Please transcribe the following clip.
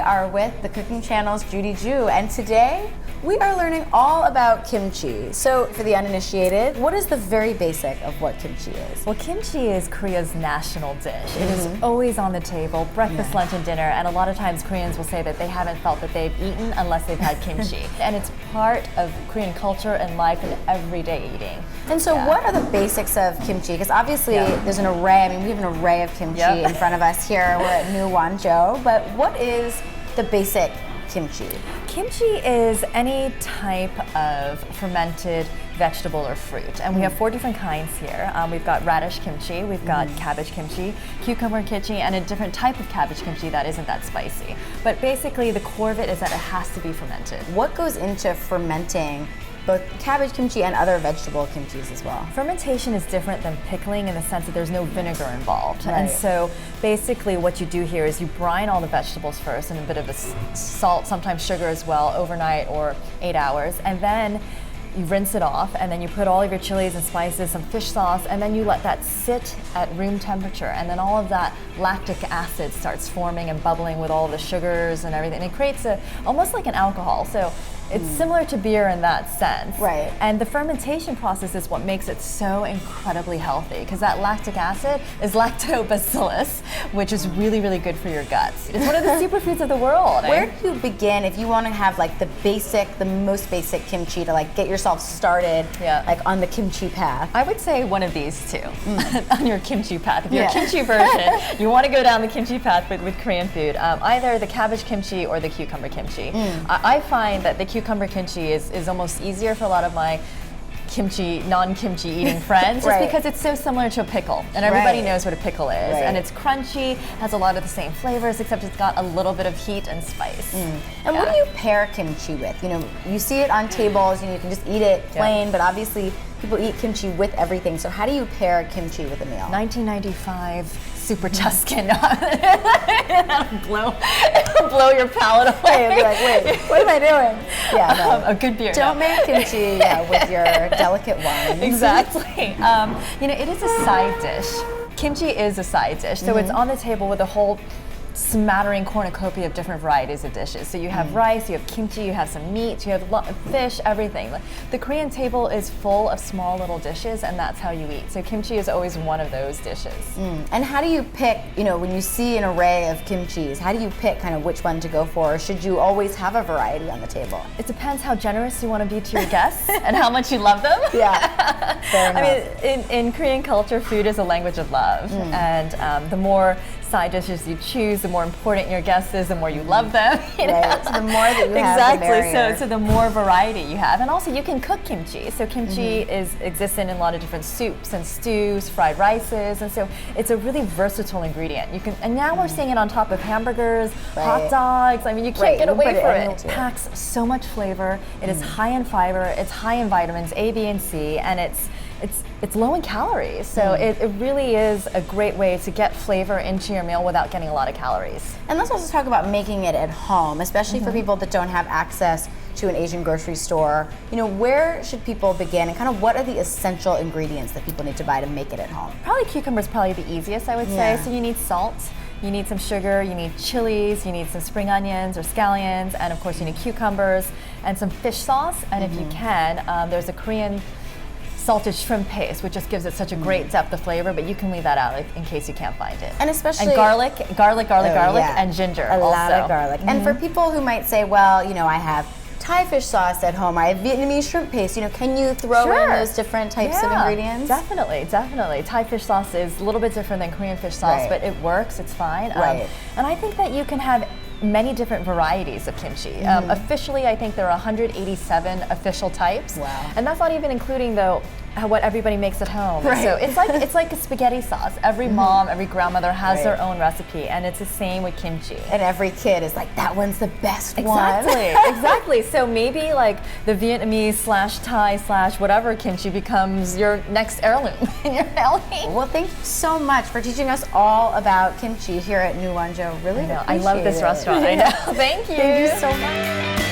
are with the cooking channel's Judy Ju, and today we are learning all about kimchi. So for the uninitiated, what is the very basic of what kimchi is? Well, kimchi is Korea's national dish. It is always on the table, breakfast, lunch, and dinner, and a lot of times Koreans will say that they haven't felt that they've eaten unless they've had kimchi. And it's part of Korean culture and life and everyday eating. And so what are the basics of kimchi? Because obviously there's an array, we have an array of kimchi in front of us here. We're at New Wonjo, but what is the basic kimchi? Kimchi is any type of fermented vegetable or fruit, and we have 4 different kinds here. We've got radish kimchi, we've got cabbage kimchi, cucumber kimchi, and a different type of cabbage kimchi that isn't that spicy. But basically the core of it is that it has to be fermented. What goes into fermenting both cabbage kimchi and other vegetable kimchis as well? Fermentation is different than pickling in the sense that there's no vinegar involved. And so basically what you do here is you brine all the vegetables first and a bit of the salt, sometimes sugar as well, overnight or 8 hours. And then you rinse it off, and then you put all of your chilies and spices, some fish sauce, and then you let that sit at room temperature. And then all of that lactic acid starts forming and bubbling with all the sugars and everything. And it creates almost like an alcohol. So it's similar to beer in that sense. Right. And the fermentation process is what makes it so incredibly healthy, because that lactic acid is lactobacillus, which is really, really good for your guts. It's one of the superfoods of the world. Where do you begin if you want to have like the most basic kimchi to like get yourself started like on the kimchi path? I would say one of these two on your kimchi path. If you're a kimchi version, you want to go down the kimchi path with Korean food, either the cabbage kimchi or the cucumber kimchi. I find that the cucumber kimchi is almost easier for a lot of my non-kimchi eating friends, just because it's so similar to a pickle, and everybody knows what a pickle is, and it's crunchy, has a lot of the same flavors, except it's got a little bit of heat and spice. And what do you pair kimchi with? You know, you see it on tables, you can just eat it plain, but obviously people eat kimchi with everything. So how do you pair kimchi with a meal? 1995 Super Tuscan. blow your palate away. You'll be like, wait, what am I doing? Yeah, no. A good beer. Don't make kimchi with your delicate wines. Exactly. You know, it is a side dish. Kimchi is a side dish, so it's on the table with a whole smattering cornucopia of different varieties of dishes. So you have rice, you have kimchi, you have some meat, you have fish, everything. The Korean table is full of small little dishes, and that's how you eat. So kimchi is always one of those dishes. And how do you pick, you know, when you see an array of kimchis, how do you pick kind of which one to go for? Or should you always have a variety on the table? It depends how generous you want to be to your guests and how much you love them. Yeah, fair enough. I mean, in Korean culture, food is a language of love, and the more side dishes you choose, the more important your guest is, the more you love them. You know? So the more that you have, the merrier. So the more variety you have, and also you can cook kimchi. So kimchi exists in a lot of different soups and stews, fried rices, and so it's a really versatile ingredient. You can, and now we're seeing it on top of hamburgers, hot dogs. I mean, you can't get away from it. It packs so much flavor. It is high in fiber. It's high in vitamins A, B, and C, and it's low in calories, so it really is a great way to get flavor into your meal without getting a lot of calories. And let's also talk about making it at home, especially for people that don't have access to an Asian grocery store. You know, where should people begin, and kind of what are the essential ingredients that people need to buy to make it at home? Probably cucumber is probably the easiest, I would say. So you need salt, you need some sugar, you need chilies, you need some spring onions or scallions, and of course you need cucumbers and some fish sauce. And if you can, there's a Korean salted shrimp paste, which just gives it such a great depth of flavor, but you can leave that out in case you can't find it. And especially garlic, and ginger. A lot of garlic. And for people who might say, well, you know, I have Thai fish sauce at home, or I have Vietnamese shrimp paste, you know, can you throw in those different types of ingredients? Definitely. Thai fish sauce is a little bit different than Korean fish sauce, but it works, it's fine. And I think that you can have many different varieties of kimchi. Officially, I think there are 187 official types. Wow. And that's not even including, though, what everybody makes at home. Right. So it's like a spaghetti sauce. Every mom, every grandmother has their own recipe, and it's the same with kimchi. And every kid is like, that one's the best one. Exactly. So maybe like the Vietnamese / Thai / whatever kimchi becomes your next heirloom in your family. Well, thank you so much for teaching us all about kimchi here at New Wonjo. Really appreciate it. I love this restaurant. I know. Thank you. Thank you so much.